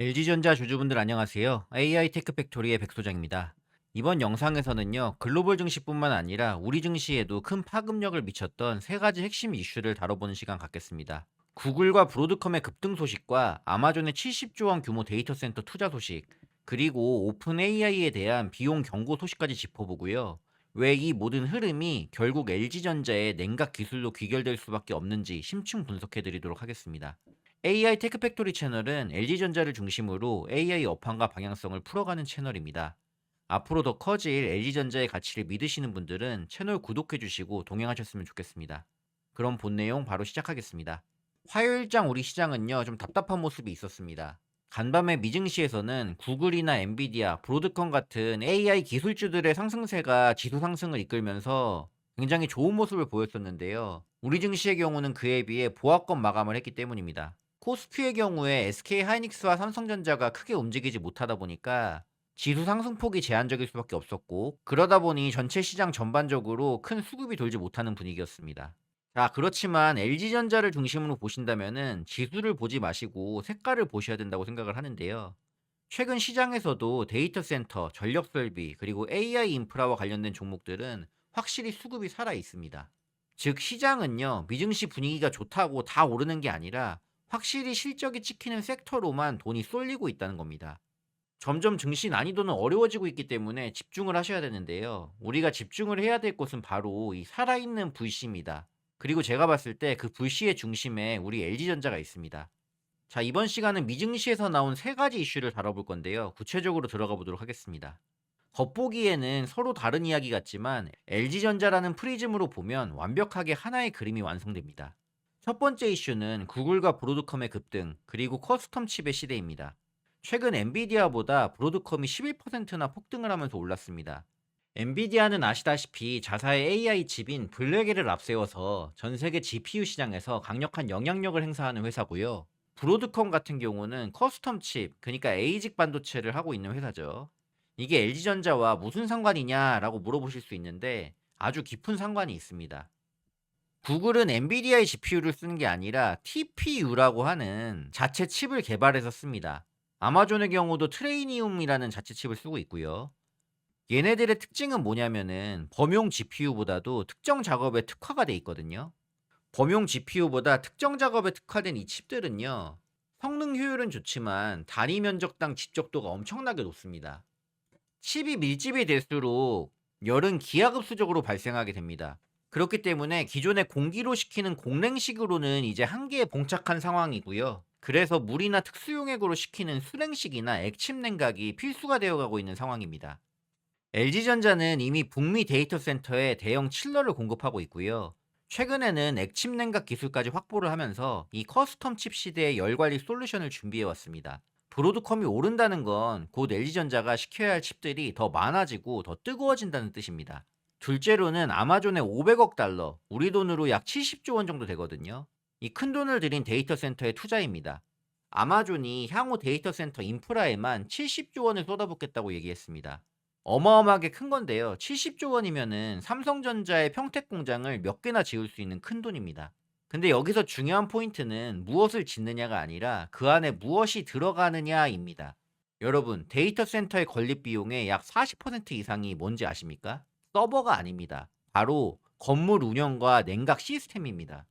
LG전자 주주분들 안녕하세요. AI 테크팩토리의 백소장입니다. 이번 영상에서는요, 글로벌 증시뿐만 아니라 우리 증시에도 큰 파급력을 미쳤던 세 가지 핵심 이슈를 다뤄보는 시간 갖겠습니다. 구글과 브로드컴의 급등 소식과 아마존의 70조 원 규모 데이터 센터 투자 소식, 그리고 오픈 AI에 대한 비용 경고 소식까지 짚어보고요. 왜 이 모든 흐름이 결국 LG전자의 냉각 기술로 귀결될 수밖에 없는지 심층 분석해드리도록 하겠습니다. AI 테크팩토리 채널은 LG전자를 중심으로 AI 업황과 방향성을 풀어가는 채널입니다. 앞으로 더 커질 LG전자의 가치를 믿으시는 분들은 채널 구독해주시고 동행하셨으면 좋겠습니다. 그럼 본 내용 바로 시작하겠습니다. 화요일장 우리 시장은요, 좀 답답한 모습이 있었습니다. 간밤에 미증시에서는 구글이나 엔비디아, 브로드컴 같은 AI 기술주들의 상승세가 지수 상승을 이끌면서 굉장히 좋은 모습을 보였었는데요. 우리 증시의 경우는 그에 비해 보합권 마감을 했기 때문입니다. 코스피의 경우에 SK하이닉스와 삼성전자가 크게 움직이지 못하다 보니까 지수 상승폭이 제한적일 수밖에 없었고, 그러다 보니 전체 시장 전반적으로 큰 수급이 돌지 못하는 분위기였습니다. 자, 그렇지만 LG전자를 중심으로 보신다면은 지수를 보지 마시고 색깔을 보셔야 된다고 생각을 하는데요. 최근 시장에서도 데이터 센터, 전력 설비, 그리고 AI 인프라와 관련된 종목들은 확실히 수급이 살아 있습니다. 즉, 시장은요, 미증시 분위기가 좋다고 다 오르는 게 아니라 확실히 실적이 찍히는 섹터로만 돈이 쏠리고 있다는 겁니다. 점점 증시 난이도는 어려워지고 있기 때문에 집중을 하셔야 되는데요. 우리가 집중을 해야 될 곳은 바로 이 살아있는 불씨입니다. 그리고 제가 봤을 때 그 불씨의 중심에 우리 LG전자가 있습니다. 자, 이번 시간은 미증시에서 나온 세 가지 이슈를 다뤄볼 건데요. 구체적으로 들어가 보도록 하겠습니다. 겉보기에는 서로 다른 이야기 같지만 LG전자라는 프리즘으로 보면 완벽하게 하나의 그림이 완성됩니다. 첫 번째 이슈는 구글과 브로드컴의 급등, 그리고 커스텀 칩의 시대입니다. 최근 엔비디아보다 브로드컴이 11%나 폭등을 하면서 올랐습니다. 엔비디아는 아시다시피 자사의 AI 칩인 블랙에를 앞세워서 전 세계 GPU 시장에서 강력한 영향력을 행사하는 회사고요. 브로드컴 같은 경우는 커스텀 칩, 그러니까 ASIC 반도체를 하고 있는 회사죠. 이게 LG전자와 무슨 상관이냐라고 물어보실 수 있는데 아주 깊은 상관이 있습니다. 구글은 엔비디아의 GPU를 쓰는 게 아니라 TPU라고 하는 자체 칩을 개발해서 씁니다. 아마존의 경우도 트레이니움이라는 자체 칩을 쓰고 있고요. 얘네들의 특징은 뭐냐면은 범용 GPU보다도 특정 작업에 특화가 돼 있거든요. 범용 GPU보다 특정 작업에 특화된 이 칩들은요, 성능 효율은 좋지만 단위 면적당 집적도가 엄청나게 높습니다. 칩이 밀집이 될수록 열은 기하급수적으로 발생하게 됩니다. 그렇기 때문에 기존의 공기로 식히는 공냉식으로는 이제 한계에 봉착한 상황이고요. 그래서 물이나 특수용액으로 식히는 수냉식이나 액침 냉각이 필수가 되어가고 있는 상황입니다. LG전자는 이미 북미 데이터 센터에 대형 칠러를 공급하고 있고요. 최근에는 액침 냉각 기술까지 확보를 하면서 이 커스텀 칩 시대의 열 관리 솔루션을 준비해 왔습니다. 브로드컴이 오른다는 건 곧 LG전자가 시켜야 할 칩들이 더 많아지고 더 뜨거워진다는 뜻입니다. 둘째로는 아마존의 500억 달러, 우리 돈으로 약 70조 원 정도 되거든요. 이 큰 돈을 들인 데이터 센터의 투자입니다. 아마존이 향후 데이터 센터 인프라에만 70조 원을 쏟아붓겠다고 얘기했습니다. 어마어마하게 큰 건데요. 70조 원이면은 삼성전자의 평택 공장을 몇 개나 지을 수 있는 큰 돈입니다. 근데 여기서 중요한 포인트는 무엇을 짓느냐가 아니라 그 안에 무엇이 들어가느냐입니다. 여러분, 데이터 센터의 건립 비용의 약 40% 이상이 뭔지 아십니까? 서버가 아닙니다. 바로 건물 운영과 냉각 시스템입니다.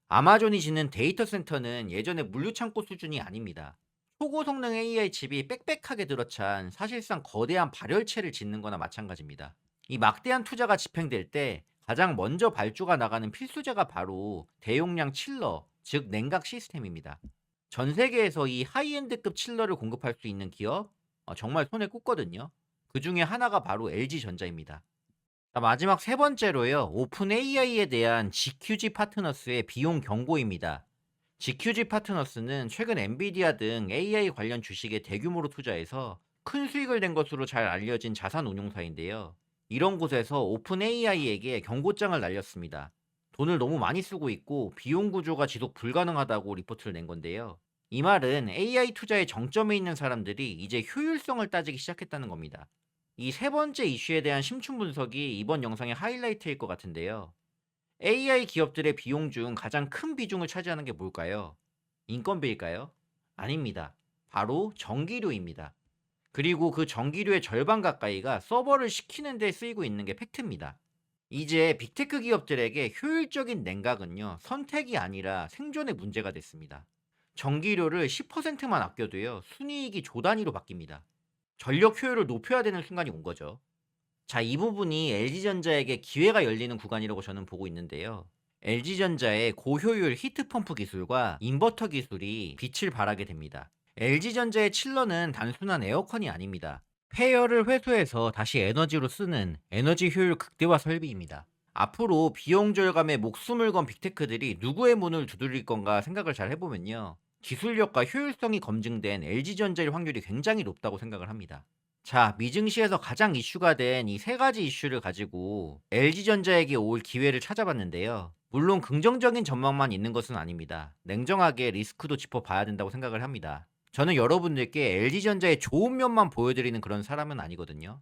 아마존이 짓는 데이터 센터는 예전의 물류창고 수준이 아닙니다. 초고성능 AI 칩이 빽빽하게 들어찬 사실상 거대한 발열체를 짓는 거나 마찬가지입니다. 이 막대한 투자가 집행될 때 가장 먼저 발주가 나가는 필수제가 바로 대용량 칠러, 즉 냉각 시스템입니다. 전 세계에서 이 하이엔드급 칠러를 공급할 수 있는 기업, 정말 손에 꼽거든요. 그 중에 하나가 바로 LG전자입니다. 자, 마지막 세 번째로요. 오픈 AI에 대한 GQG 파트너스의 비용 경고입니다. GQG 파트너스는 최근 엔비디아 등 AI 관련 주식에 대규모로 투자해서 큰 수익을 낸 것으로 잘 알려진 자산 운용사인데요. 이런 곳에서 오픈 AI에게 경고장을 날렸습니다. 돈을 너무 많이 쓰고 있고 비용 구조가 지속 불가능하다고 리포트를 낸 건데요. 이 말은 AI 투자의 정점에 있는 사람들이 이제 효율성을 따지기 시작했다는 겁니다. 이 세 번째 이슈에 대한 심층 분석이 이번 영상의 하이라이트일 것 같은데요. AI 기업들의 비용 중 가장 큰 비중을 차지하는 게 뭘까요? 인건비일까요? 아닙니다. 바로 전기료입니다. 그리고 그 전기료의 절반 가까이가 서버를 시키는 데 쓰이고 있는 게 팩트입니다. 이제 빅테크 기업들에게 효율적인 냉각은요, 선택이 아니라 생존의 문제가 됐습니다. 전기료를 10%만 아껴도요, 순이익이 조 단위로 바뀝니다. 전력 효율을 높여야 되는 순간이 온 거죠. 자, 이 부분이 LG전자에게 기회가 열리는 구간이라고 저는 보고 있는데요. LG전자의 고효율 히트펌프 기술과 인버터 기술이 빛을 발하게 됩니다. LG전자의 칠러는 단순한 에어컨이 아닙니다. 폐열을 회수해서 다시 에너지로 쓰는 에너지 효율 극대화 설비입니다. 앞으로 비용 절감에 목숨을 건 빅테크들이 누구의 문을 두드릴 건가 생각을 잘 해보면요. 기술력과 효율성이 검증된 LG전자일 확률이 굉장히 높다고 생각을 합니다. 자, 미증시에서 가장 이슈가 된 이 세 가지 이슈를 가지고 LG전자에게 올 기회를 찾아봤는데요. 물론 긍정적인 전망만 있는 것은 아닙니다. 냉정하게 리스크도 짚어봐야 된다고 생각을 합니다. 저는 여러분들께 LG전자의 좋은 면만 보여드리는 그런 사람은 아니거든요.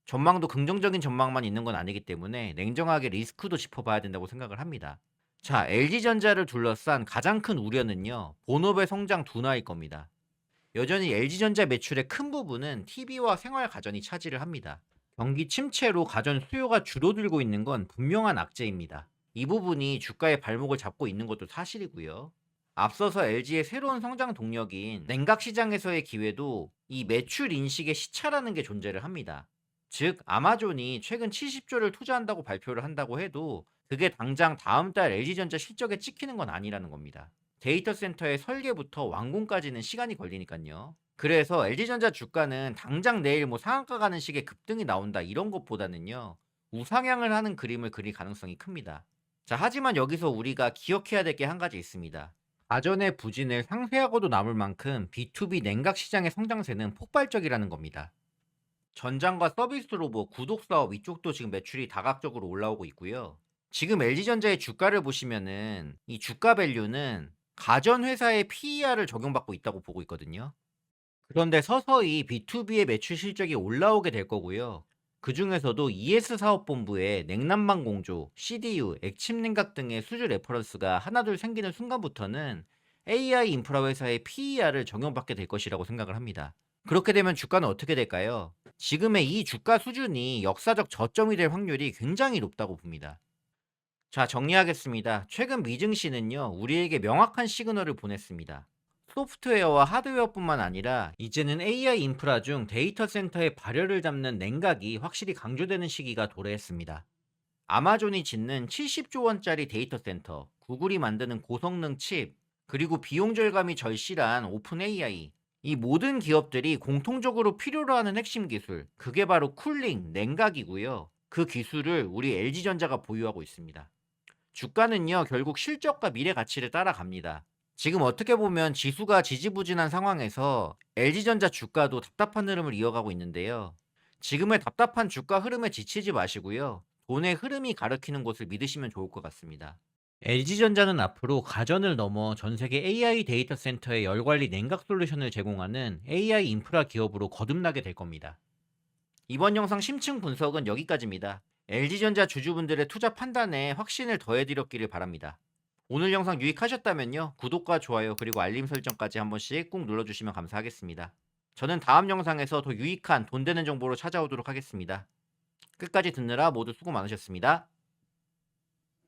전망도 긍정적인 전망만 있는 건 아니기 때문에 냉정하게 리스크도 짚어봐야 된다고 생각을 합니다. 자, LG전자를 둘러싼 가장 큰 우려는요, 본업의 성장 둔화일 겁니다. 여전히 LG전자 매출의 큰 부분은 TV와 생활 가전이 차지를 합니다. 경기 침체로 가전 수요가 줄어들고 있는 건 분명한 악재입니다. 이 부분이 주가의 발목을 잡고 있는 것도 사실이고요. 앞서서 LG의 새로운 성장 동력인 냉각 시장에서의 기회도 이 매출 인식의 시차라는 게 존재를 합니다. 즉, 아마존이 최근 70조를 투자한다고 발표를 한다고 해도 그게 당장 다음 달 LG전자 실적에 찍히는 건 아니라는 겁니다. 데이터 센터의 설계부터 완공까지는 시간이 걸리니까요. 그래서 LG전자 주가는 당장 내일 뭐 상한가 가는 식의 급등이 나온다 이런 것보다는요. 우상향을 하는 그림을 그릴 가능성이 큽니다. 자, 하지만 여기서 우리가 기억해야 될 게 한 가지 있습니다. 가전의 부진을 상쇄하고도 남을 만큼 B2B 냉각 시장의 성장세는 폭발적이라는 겁니다. 전장과 서비스 로봇, 구독 사업 이쪽도 지금 매출이 다각적으로 올라오고 있고요. 지금 LG전자의 주가를 보시면은 이 주가 밸류는 가전 회사의 PER을 적용받고 있다고 보고 있거든요. 그런데 서서히 B2B의 매출 실적이 올라오게 될 거고요. 그중에서도 ES 사업본부의 냉난방 공조, CDU, 액침 냉각 등의 수주 레퍼런스가 하나둘 생기는 순간부터는 AI 인프라 회사의 PER을 적용받게 될 것이라고 생각을 합니다. 그렇게 되면 주가는 어떻게 될까요? 지금의 이 주가 수준이 역사적 저점이 될 확률이 굉장히 높다고 봅니다. 자, 정리하겠습니다. 최근 미증시는요, 우리에게 명확한 시그널을 보냈습니다. 소프트웨어와 하드웨어뿐만 아니라 이제는 AI 인프라 중 데이터 센터의 발열을 잡는 냉각이 확실히 강조되는 시기가 도래했습니다. 아마존이 짓는 70조 원짜리 데이터 센터, 구글이 만드는 고성능 칩, 그리고 비용 절감이 절실한 오픈 AI, 이 모든 기업들이 공통적으로 필요로 하는 핵심 기술, 그게 바로 쿨링, 냉각이고요. 그 기술을 우리 LG전자가 보유하고 있습니다. 주가는요, 결국 실적과 미래 가치를 따라갑니다. 지금 어떻게 보면 지수가 지지부진한 상황에서 LG전자 주가도 답답한 흐름을 이어가고 있는데요. 지금의 답답한 주가 흐름에 지치지 마시고요. 돈의 흐름이 가리키는 곳을 믿으시면 좋을 것 같습니다. LG전자는 앞으로 가전을 넘어 전 세계 AI 데이터 센터의 열관리 냉각 솔루션을 제공하는 AI 인프라 기업으로 거듭나게 될 겁니다. 이번 영상 심층 분석은 여기까지입니다. LG전자 주주분들의 투자 판단에 확신을 더해드렸기를 바랍니다. 오늘 영상 유익하셨다면요. 구독과 좋아요 그리고 알림 설정까지 한 번씩 꾹 눌러주시면 감사하겠습니다. 저는 다음 영상에서 더 유익한 돈 되는 정보로 찾아오도록 하겠습니다. 끝까지 듣느라 모두 수고 많으셨습니다.